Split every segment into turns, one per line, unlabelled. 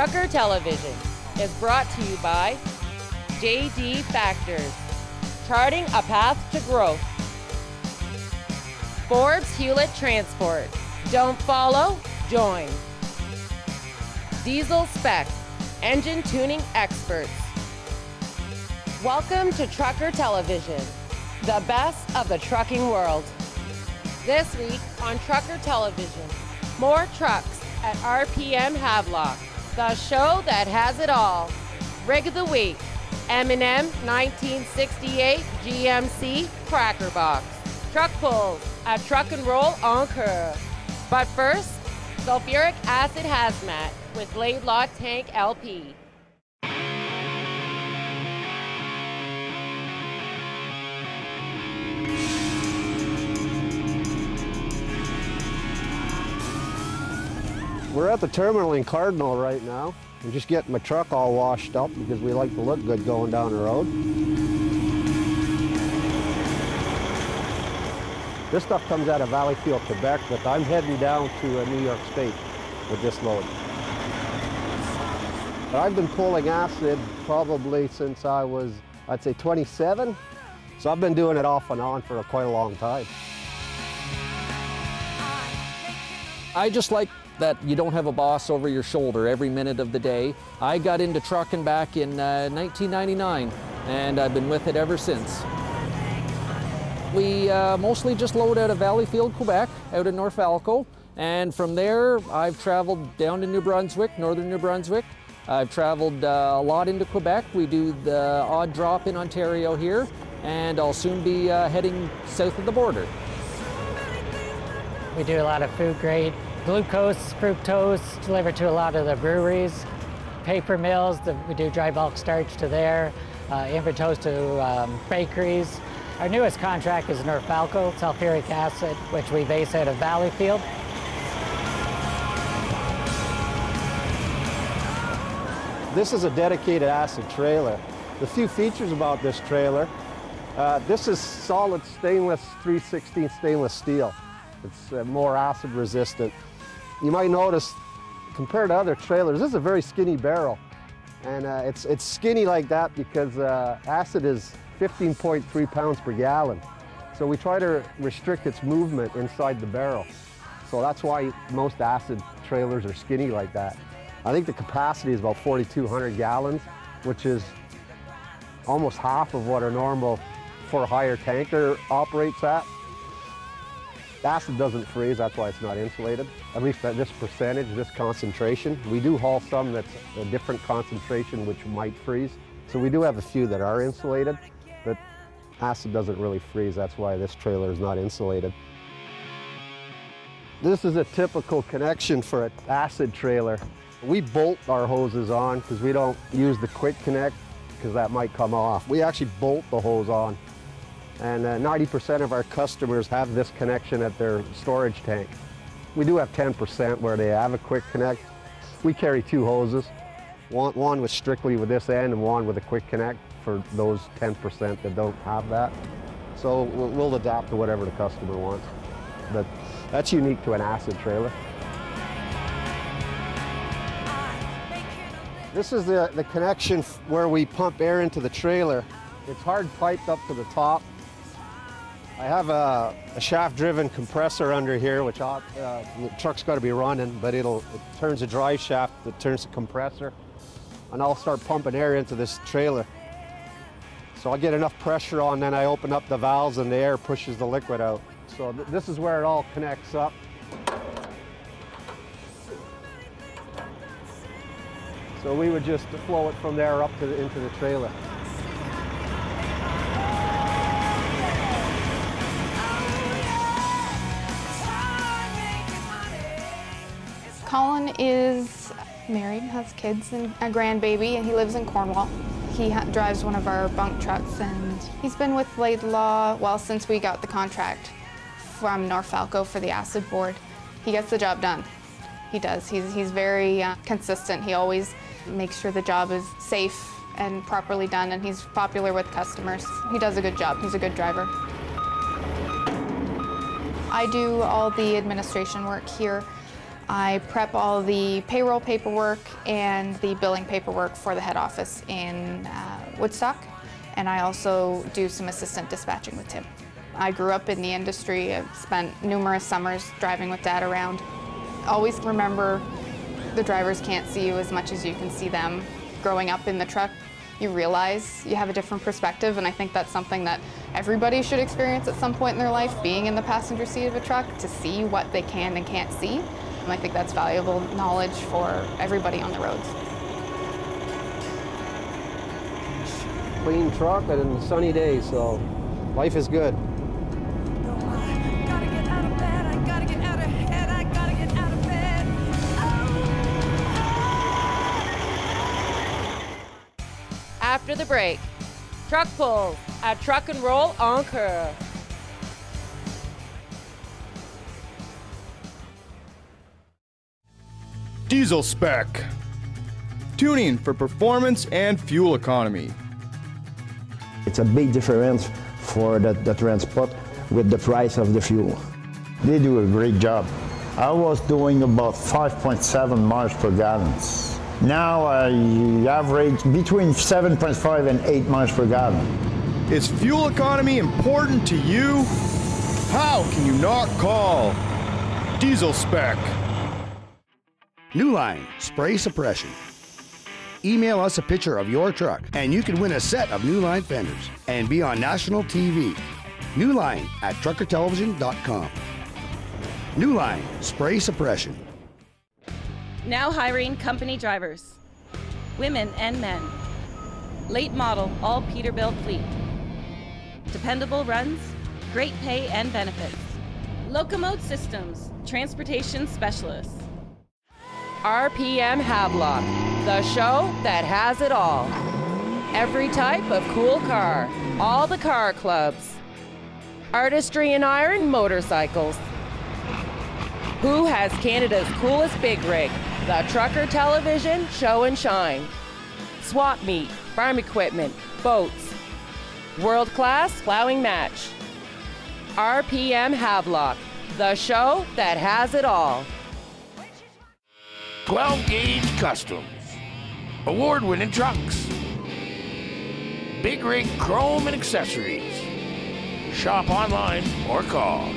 Trucker Television is brought to you by JD Factors, charting a path to growth. Forbes Hewlett Transport, don't follow, join. Diesel Spec, engine tuning experts. Welcome to Trucker Television, the best of the trucking world. This week on Trucker Television, more trucks at RPM Havelock, the show that has it all. Rig of the week, M&M 1968 GMC Chackerbox. Truck pulls at Truck and Roll on Coeur. But first, Sulfuric Acid Hazmat with LAIDLAW Tank LP.
We're at the terminal in Cardinal right now. I'm just getting my truck all washed up because we like to look good going down the road. This stuff comes out of Valleyfield, Quebec, but I'm heading down to New York State with this load. I've been pulling acid probably since I was, I'd say 27. So I've been doing it off and on for quite a long time.
I just like that you don't have a boss over your shoulder every minute of the day. I got into trucking back in 1999, and I've been with it ever since. We mostly just load out of Valleyfield, Quebec, out in North Falco, and from there I've traveled down to New Brunswick, northern New Brunswick. I've traveled a lot into Quebec. We do the odd drop in Ontario here, and I'll soon be heading south of the border.
We do a lot of food grade glucose, fructose, delivered to a lot of the breweries, paper mills, we do dry bulk starch to there, invertose to bakeries. Our newest contract is North Falco, sulfuric acid, which we base out of Valleyfield.
This is a dedicated acid trailer. The few features about this trailer, this is solid stainless 3/16 stainless steel. It's more acid resistant. You might notice, compared to other trailers, this is a very skinny barrel. And it's skinny like that because acid is 15.3 pounds per gallon. So we try to restrict its movement inside the barrel. So that's why most acid trailers are skinny like that. I think the capacity is about 4,200 gallons, which is almost half of what a normal for-hire tanker operates at. Acid doesn't freeze, that's why it's not insulated. At least at this percentage, this concentration. We do haul some that's a different concentration which might freeze. So we do have a few that are insulated, but acid doesn't really freeze. That's why this trailer is not insulated. This is a typical connection for an acid trailer. We bolt our hoses on because we don't use the quick connect because that might come off. We actually bolt the hose on. And 90% of our customers have this connection at their storage tank. We do have 10% where they have a quick connect. We carry two hoses, one with strictly with this end and one with a quick connect for those 10% that don't have that. So we'll adapt to whatever the customer wants. But that's unique to an acid trailer. This is the connection where we pump air into the trailer. It's hard piped up to the top. I have a shaft-driven compressor under here, which the truck's got to be running, but it turns the drive shaft, it turns the compressor, and I'll start pumping air into this trailer. So I get enough pressure on, then I open up the valves and the air pushes the liquid out. So this is where it all connects up. So we would just flow it from there up to into the trailer.
Colin is married, has kids and a grandbaby, and he lives in Cornwall. He drives one of our bunk trucks, and he's been with LAIDLAW, well, since we got the contract from North Falco for the acid board. He gets the job done. He does. He's very consistent. He always makes sure the job is safe and properly done, and he's popular with customers. He does a good job. He's a good driver. I do all the administration work here. I prep all the payroll paperwork and the billing paperwork for the head office in Woodstock, and I also do some assistant dispatching with Tim. I grew up in the industry. I've spent numerous summers driving with Dad around. Always remember, the drivers can't see you as much as you can see them. Growing up in the truck, you realize you have a different perspective, and I think that's something that everybody should experience at some point in their life, being in the passenger seat of a truck, to see what they can and can't see. And I think that's valuable knowledge for everybody on the roads.
Clean truck and a sunny day, so life is good.
After the break, truck pulls at Truck and Roll on Coeur.
Diesel spec. Tuning for performance and fuel economy.
It's a big difference for the transport with the price of the fuel. They do a great job. I was doing about 5.7 miles per gallon. Now I average between 7.5 and 8 miles per gallon.
Is fuel economy important to you? How can you not call Diesel spec?
New Line Spray Suppression. Email us a picture of your truck and you can win a set of New Line fenders and be on national TV. New Line at truckertelevision.com. New Line Spray Suppression.
Now hiring company drivers, women and men. Late model, all Peterbilt fleet. Dependable runs, great pay and benefits. Locomote Systems, transportation specialists.
RPM Havelock, the show that has it all. Every type of cool car, all the car clubs. Artistry in iron motorcycles. Who has Canada's coolest big rig? The Trucker Television Show and Shine. Swap meet, farm equipment, boats. World-class plowing match. RPM Havelock, the show that has it all.
12-gauge Customs. Award-winning trucks. Big rig chrome and accessories. Shop online or call.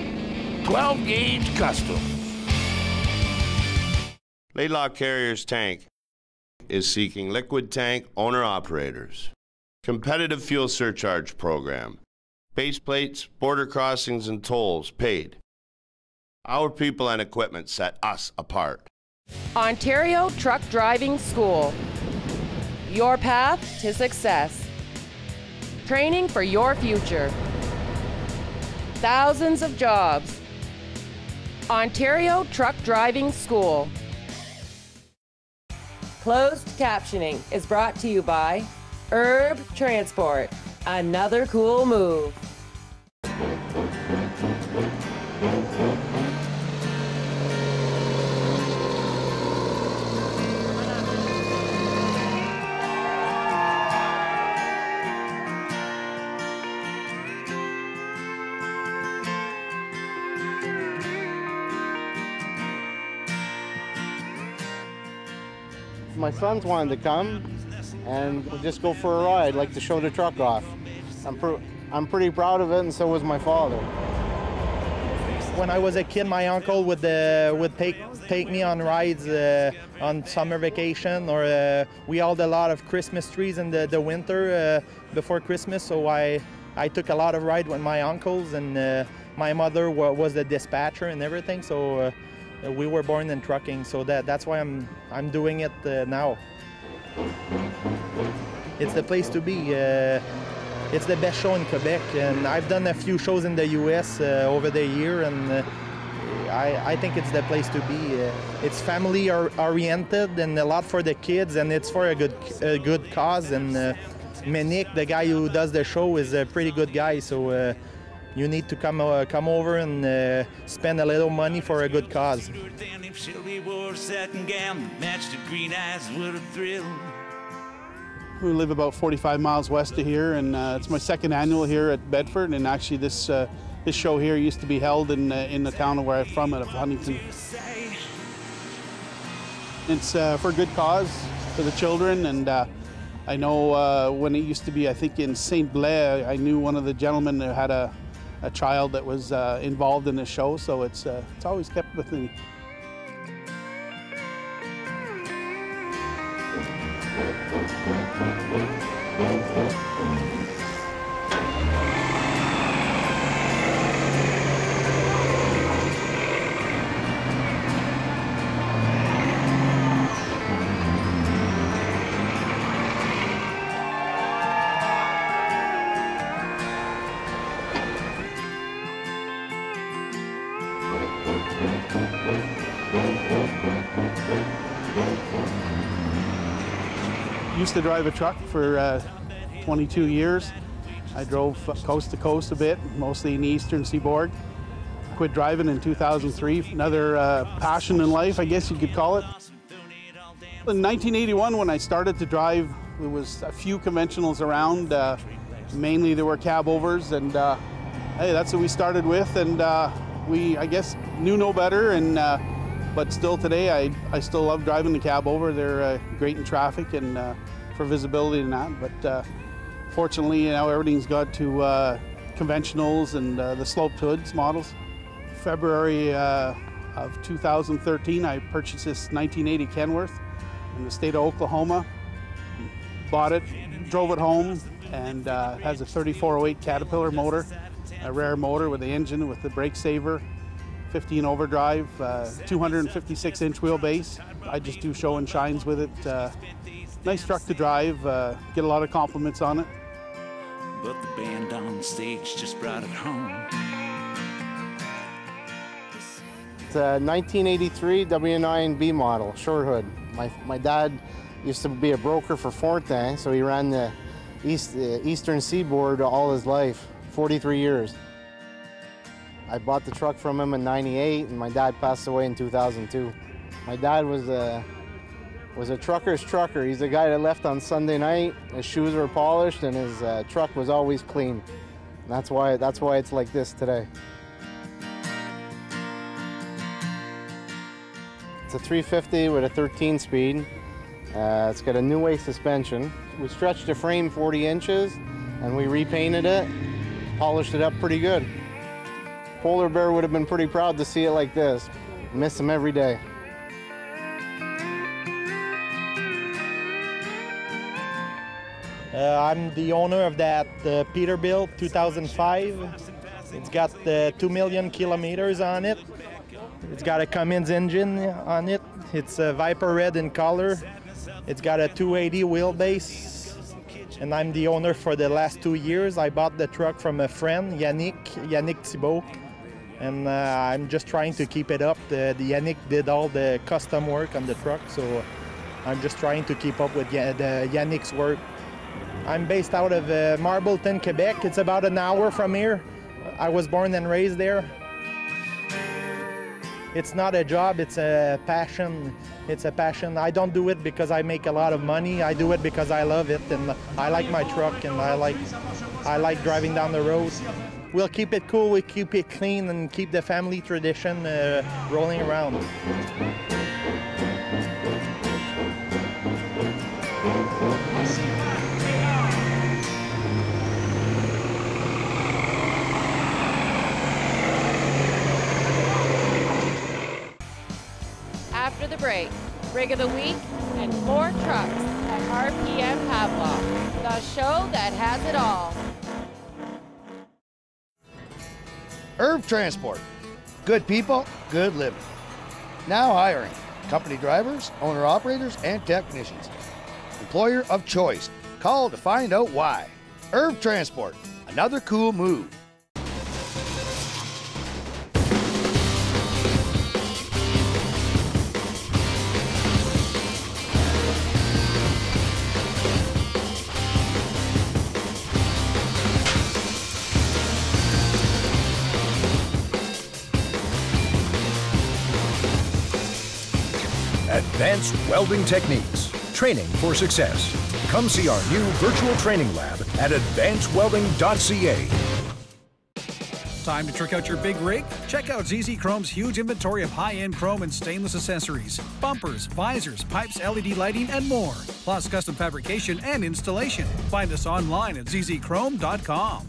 12-gauge Customs.
LAIDLAW Carrier's Tank is seeking liquid tank owner-operators. Competitive fuel surcharge program. Base plates, border crossings, and tolls paid. Our people and equipment set us apart.
Ontario Truck Driving School. Your path to success. Training for your future. Thousands of jobs. Ontario Truck Driving School. Closed captioning is brought to you by Herb Transport. Another cool move.
My sons wanted to come and just go for a ride, like to show the truck off. I'm pretty proud of it, and so was my father.
When I was a kid, my uncle would take me on rides on summer vacation, or we hauled a lot of Christmas trees in the winter before Christmas, so I took a lot of rides with my uncles, and my mother was the dispatcher and everything, so we were born in trucking, so that's why I'm doing it now. It's the place to be. It's the best show in Quebec, and I've done a few shows in the U.S. Over the year, and I think it's the place to be. It's family oriented and a lot for the kids, and it's for a good cause. And Menik, the guy who does the show, is a pretty good guy, so you need to come over and spend a little money for a good cause.
We live about 45 miles west of here, and it's my second annual here at Bedford. And actually, this show here used to be held in the town where I'm from, out of Huntington. It's for a good cause, for the children, and I know when it used to be, I think in St. Blaise, I knew one of the gentlemen who had a child that was involved in the show, so it's always kept with me. Used to drive a truck for 22 years. I drove coast to coast a bit, mostly in the eastern seaboard. Quit driving in 2003. Another passion in life, I guess you could call it. In 1981, when I started to drive, there was a few conventionals around. Mainly there were cab overs, and hey, that's what we started with. And we, I guess, knew no better. And but still today, I still love driving the cab over. They're great in traffic and for visibility and that. But fortunately, now everything's got to conventionals and the sloped hoods models. February of 2013, I purchased this 1980 Kenworth in the state of Oklahoma. Bought it, drove it home, and it has a 3408 Caterpillar motor, a rare motor with the engine with the brake saver, 15 overdrive, 256-inch wheelbase. I just do show and shines with it. Nice truck to drive, get a lot of compliments on it.
But the band on stage just brought it home.
It's a 1983 W9B model, short hood. My dad used to be a broker for Fortin, so he ran the eastern seaboard all his life, 43 years. I bought the truck from him in '98, and my dad passed away in 2002. My dad was a trucker's trucker. He's the guy that left on Sunday night. His shoes were polished, and his truck was always clean. And that's why it's like this today. It's a 350 with a 13-speed. It's got a new way suspension. We stretched the frame 40 inches, and we repainted it, polished it up pretty good. Polar Bear would have been pretty proud to see it like this. Miss him every day.
I'm the owner of that Peterbilt 2005. It's got 2 million kilometers on it. It's got a Cummins engine on it. It's Viper red in color. It's got a 280 wheelbase. And I'm the owner for the last 2 years. I bought the truck from a friend, Yannick Thibault. And I'm just trying to keep it up. The Yannick did all the custom work on the truck, so I'm just trying to keep up with the Yannick's work. I'm based out of Marbleton, Quebec. It's about an hour from here. I was born and raised there. It's not a job, it's a passion. It's a passion. I don't do it because I make a lot of money. I do it because I love it, and I like my truck, and I like driving down the road. We'll keep it cool, we keep it clean, and keep the family tradition rolling around.
After the break, Rig of the Week and more trucks at RPM Havelock, the show that has it all.
Irv Transport. Good people, good living. Now hiring company drivers, owner-operators, and technicians. Employer of choice. Call to find out why. Irv Transport. Another cool move.
Advanced welding techniques, training for success. Come see our new virtual training lab at advancedwelding.ca.
Time to trick out your big rig? Check out ZZ Chrome's huge inventory of high-end chrome and stainless accessories, bumpers, visors, pipes, LED lighting, and more, plus custom fabrication and installation. Find us online at zzchrome.com.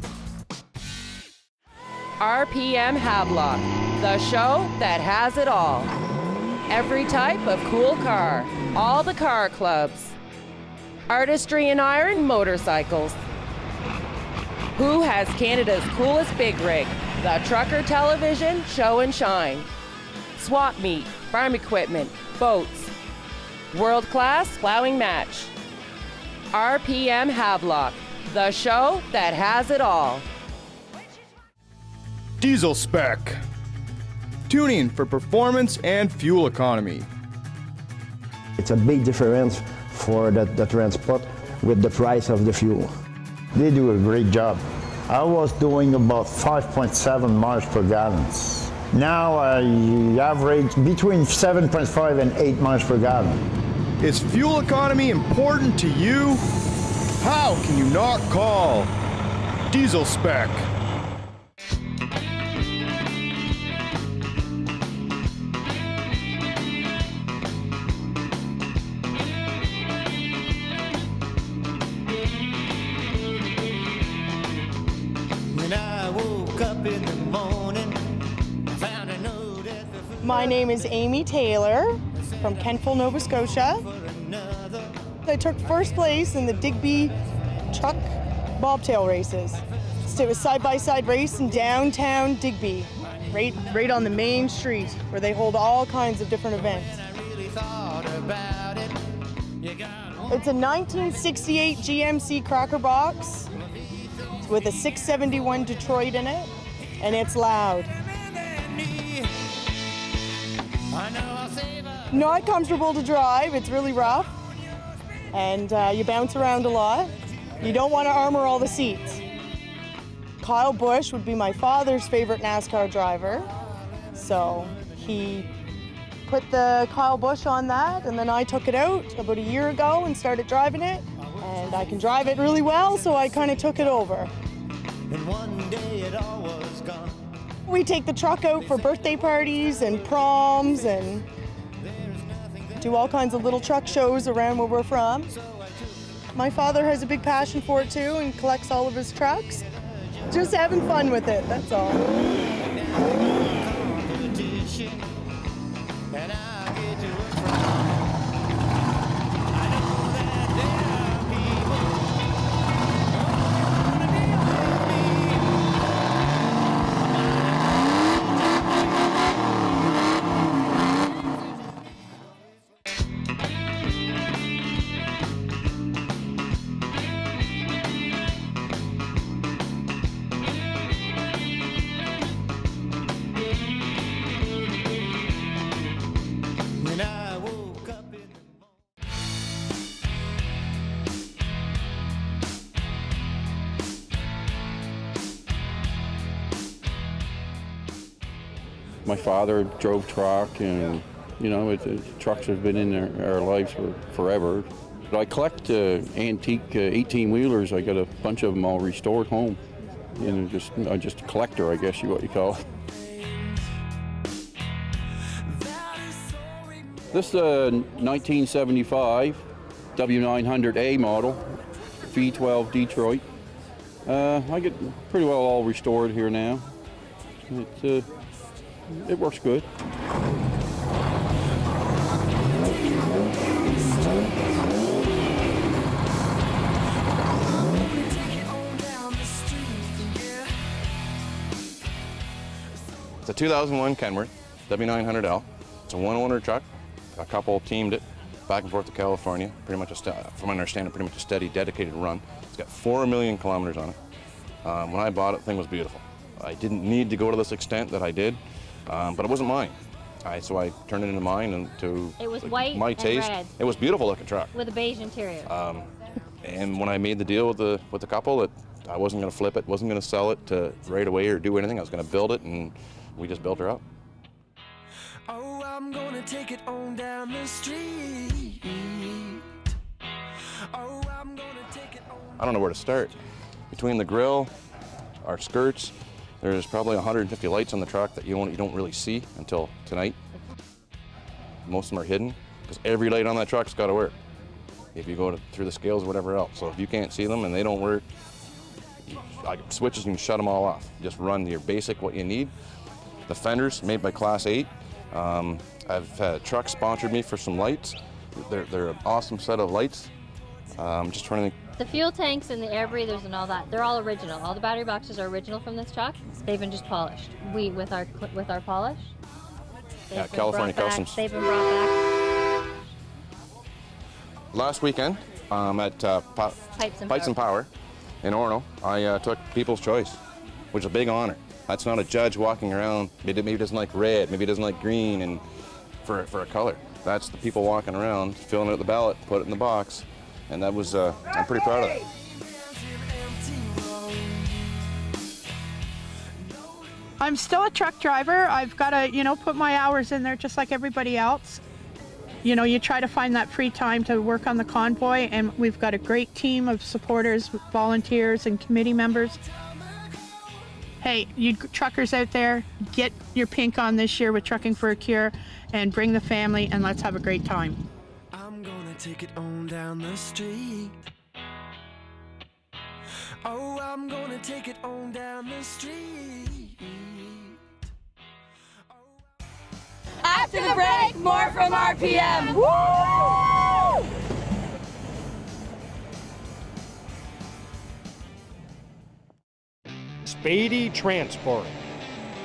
RPM Havelock, the show that has it all. Every type of cool car, all the car clubs. Artistry in iron motorcycles. Who has Canada's coolest big rig? The Trucker Television Show and Shine. Swap meet, farm equipment, boats. World-class plowing match. RPM Havelock, the show that has it all.
Diesel spec. Tuning for performance and fuel economy.
It's a big difference for the transport with the price of the fuel. They do a great job. I was doing about 5.7 miles per gallon. Now I average between 7.5 and 8 miles per gallon.
Is fuel economy important to you? How can you not call Diesel spec?
My name is Amy Taylor from Kentville, Nova Scotia. I took first place in the Digby truck bobtail races. So it was side-by-side race in downtown Digby, right on the main street where they hold all kinds of different events. It's a 1968 GMC Chackerbox with a 671 Detroit in it, and it's loud. Not comfortable to drive, it's really rough, and you bounce around a lot. You don't want to armor all the seats. Kyle Busch would be my father's favorite NASCAR driver, so he put the Kyle Busch on that, and then I took it out about a year ago and started driving it, and I can drive it really well, so I kind of took it over. And one day it all was gone. We take the truck out for birthday parties and proms and do all kinds of little truck shows around where we're from. My father has a big passion for it too and collects all of his trucks. Just having fun with it, that's all.
My father drove truck, and you know, trucks have been in our lives for forever. But I collect antique 18-wheelers. I got a bunch of them all restored home. And I'm just a collector, I guess what you call it. This is a 1975 W900A model, V12 Detroit. I get pretty well all restored here now. It works good.
It's a 2001 Kenworth W900L. It's a one-owner truck. A couple teamed it back and forth to California. Pretty much, from my understanding, pretty much a steady, dedicated run. It's got 4 million kilometers on it. When I bought it, the thing was beautiful. I didn't need to go to this extent that I did, but it wasn't mine. So I turned it into mine and to
it was white
my taste.
And red.
It was beautiful looking truck
with a beige interior.
And when I made the deal with the couple, I wasn't going to flip it, wasn't going to sell it right away or do anything. I was going to build it, and we just built her up.
Oh, I'm gonna take it on down the street. Oh, I'm gonna take it on.
I don't know where to start. Between the grill, our skirts, There's probably 150 lights on the truck that you don't really see until tonight. Most of them are hidden because every light on that truck's got to work. If you go through the scales or whatever else. So if you can't see them and they don't work, switches, you can shut them all off. Just run your basic, what you need. The fenders made by Class 8. I've had a truck sponsored me for some lights. They're an awesome set of lights. Just trying to think.
The fuel tanks and the air breathers and all that, they're all original. All the battery boxes are original from this truck. They've been just polished. With our polish.
Yeah, California Customs.
They've been brought back.
Last weekend at Pipes and Power in Orono, I took People's Choice, which is a big honor. That's not a judge walking around, maybe he doesn't like red, maybe he doesn't like green and for a color. That's the people walking around, filling out the ballot, put it in the box, and that was, I'm pretty proud of that.
I'm still a truck driver. I've got to, put my hours in there just like everybody else. You try to find that free time to work on the convoy, and we've got a great team of supporters, volunteers, and committee members. Hey, you truckers out there, get your pink on this year with Trucking for a Cure, and bring the family, and let's have a great time.
I'm gonna take it on down the street. Oh, I'm gonna take it on down the street.
After the break, more from RPM. Woo!
Spady Transport,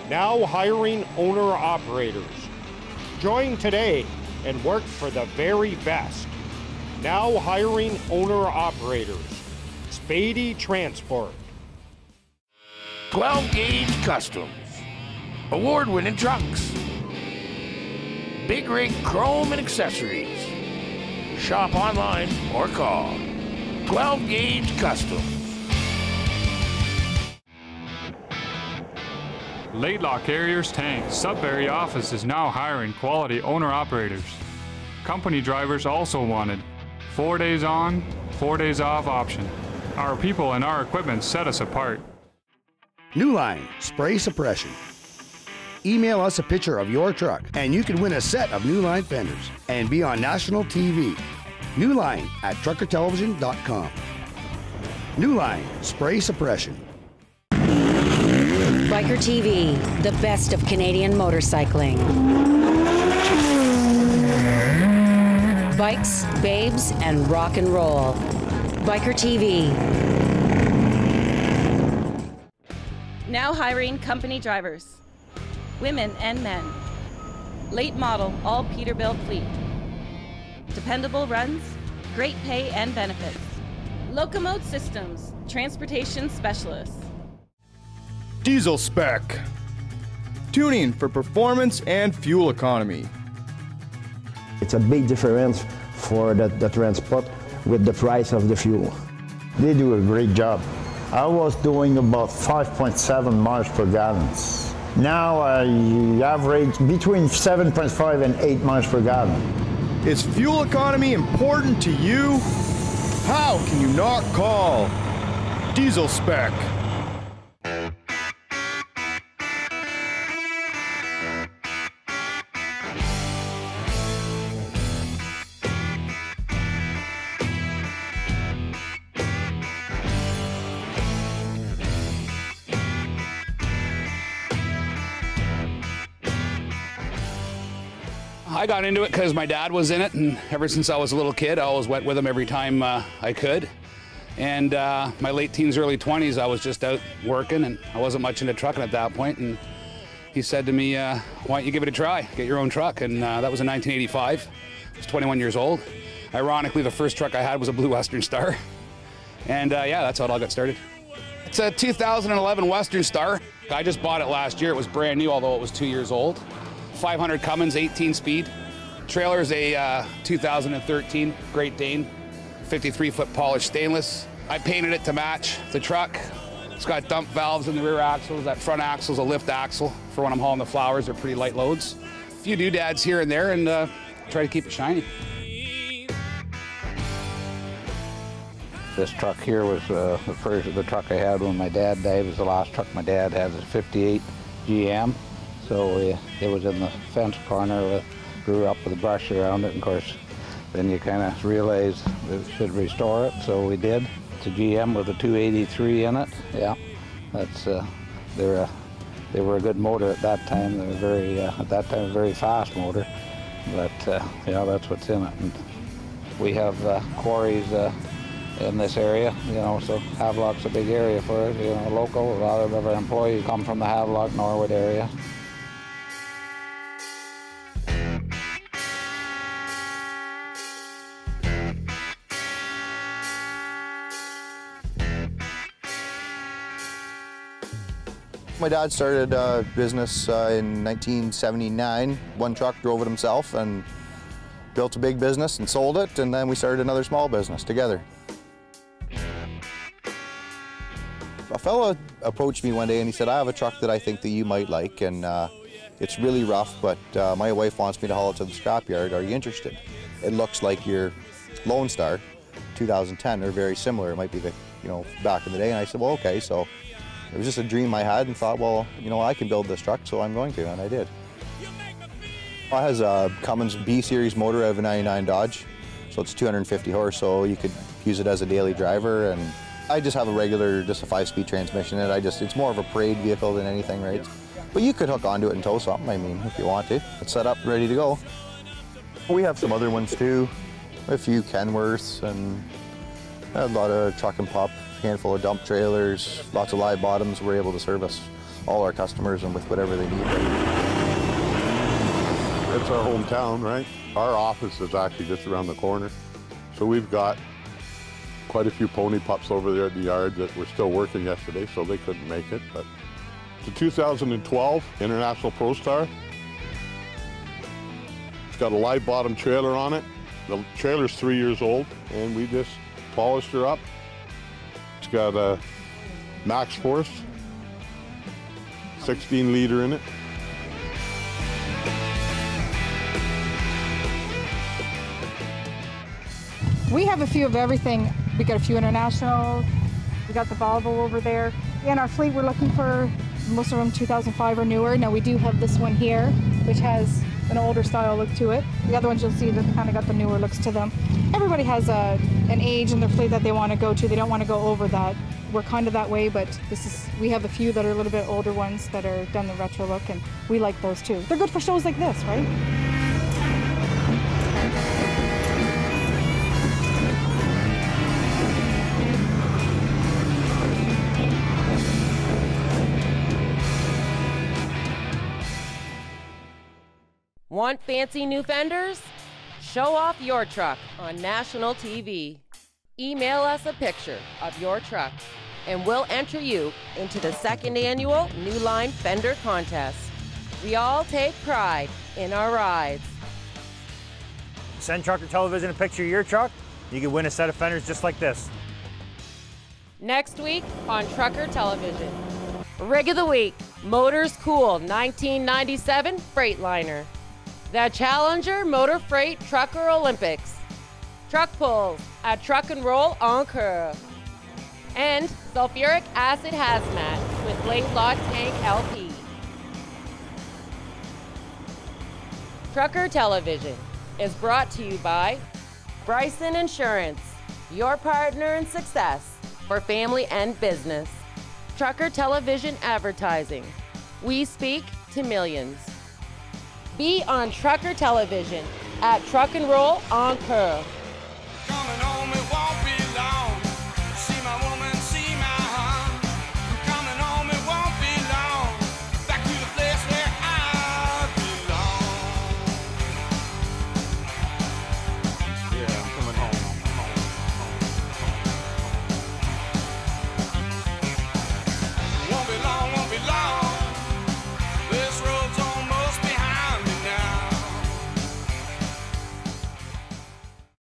now hiring owner-operators. Join today and work for the very best. Now hiring owner-operators. Spady Transport.
12-gauge Customs, award-winning trucks, big rig chrome and accessories. Shop online or call 12-gauge Customs.
LAIDLAW Carriers Tank Sudbury office is now hiring quality owner-operators. Company drivers also wanted. 4 days on, 4 days off option. Our people and our equipment set us apart.
New Line Spray Suppression. Email us a picture of your truck and you can win a set of New Line fenders and be on national TV. New Line at truckertelevision.com. New Line Spray Suppression.
Biker TV, the best of Canadian motorcycling. Bikes, babes, and rock and roll. Biker TV.
Now hiring company drivers, women and men. Late model, all Peterbilt fleet. Dependable runs, great pay and benefits. Locomote Systems, transportation specialists.
Diesel Spec. Tuning for performance and fuel economy.
It's a big difference for the transport with the price of the fuel. They do a great job. I was doing about 5.7 miles per gallon. Now I average between 7.5 and 8 miles per gallon.
Is fuel economy important to you? How can you not call Diesel Spec?
I got into it because my dad was in it, and ever since I was a little kid, I always went with him every time I could. And my late teens, early 20s, I was just out working, and I wasn't much into trucking at that point. And he said to me, why don't you give it a try, get your own truck? And that was in 1985. I was 21 years old. Ironically, the first truck I had was a blue Western Star. And yeah, that's how it all got started. It's a 2011 Western Star. I just bought it last year. It was brand new, although it was 2 years old. 500 Cummins, 18 speed. Trailer is a 2013 Great Dane, 53-foot polished stainless. I painted it to match the truck. It's got dump valves in the rear axles. That front axle is a lift axle for when I'm hauling the flowers. They're pretty light loads. A few doodads here and there, and try to keep it shiny.
This truck here was the truck I had when my dad died. It was the last truck my dad had, was a 58 GM. So it was in the fence corner, grew up with a brush around it, and of course, then you kind of realize that we should restore it, so we did. It's a GM with a 283 in it. Yeah, that's they were a good motor at that time. They were at that time, a very fast motor. But yeah, that's what's in it. And we have quarries in this area, you know, so Havelock's a big area for us, you know, local. A lot of our employees come from the Havelock, Norwood area.
My dad started a business in 1979. One truck, drove it himself, and built a big business and sold it, and then we started another small business together. A fella approached me one day and he said, I have a truck that I think that you might like, and it's really rough, but my wife wants me to haul it to the scrapyard. Are you interested? It looks like your Lone Star 2010. They're very similar. It might be the, you know, back in the day. And I said, well, okay. So it was just a dream I had, and thought, well, you know, I can build this truck, so I'm going to, and I did. It has a Cummins B-Series motor out of a 99 Dodge, so it's 250 horse, so you could use it as a daily driver. And I just have a regular, just a 5-speed transmission in it. It's more of a parade vehicle than anything, right? But you could hook onto it and tow something, I mean, if you want to. It's set up, ready to go. We have some other ones too, a few Kenworths, and a lot of truck and pup, handful of dump trailers, lots of live bottoms. We're able to service all our customers and with whatever they need.
It's our hometown, right? Our office is actually just around the corner. So we've got quite a few pony pups over there at the yard that were still working yesterday, so they couldn't make it. But it's a 2012 International Pro Star. It's got a live bottom trailer on it. The trailer's 3 years old, and we just polished her up. It's got a max force, 16 liter in it.
We have a few of everything. We got a few international, we got the Volvo over there. In our fleet, we're looking for most of them 2005 or newer. Now we do have this one here, which has an older style look to it. The other ones you'll see that kind of got the newer looks to them. Everybody has an age in their fleet that they want to go to. They don't want to go over that. We're kind of that way, but we have a few that are a little bit older ones that are done the retro look, and we like those too. They're good for shows like this, right?
Want fancy new fenders? Show off your truck on national TV. Email us a picture of your truck and we'll enter you into the 2nd annual New Line Fender Contest. We all take pride in our rides.
Send Trucker Television a picture of your truck, you can win a set of fenders just like this.
Next week on Trucker Television. Rig of the Week, Motors Cool 1997 Freightliner. The Challenger Motor Freight Trucker Olympics. Truck pulls at Truck and Roll on Coeur. And Sulfuric Acid Hazmat with LAIDLAW Tank LP. Trucker Television is brought to you by Bryson Insurance, your partner in success for family and business. Trucker Television Advertising. We speak to millions. Be on Trucker Television at Truck and Roll on Coeur.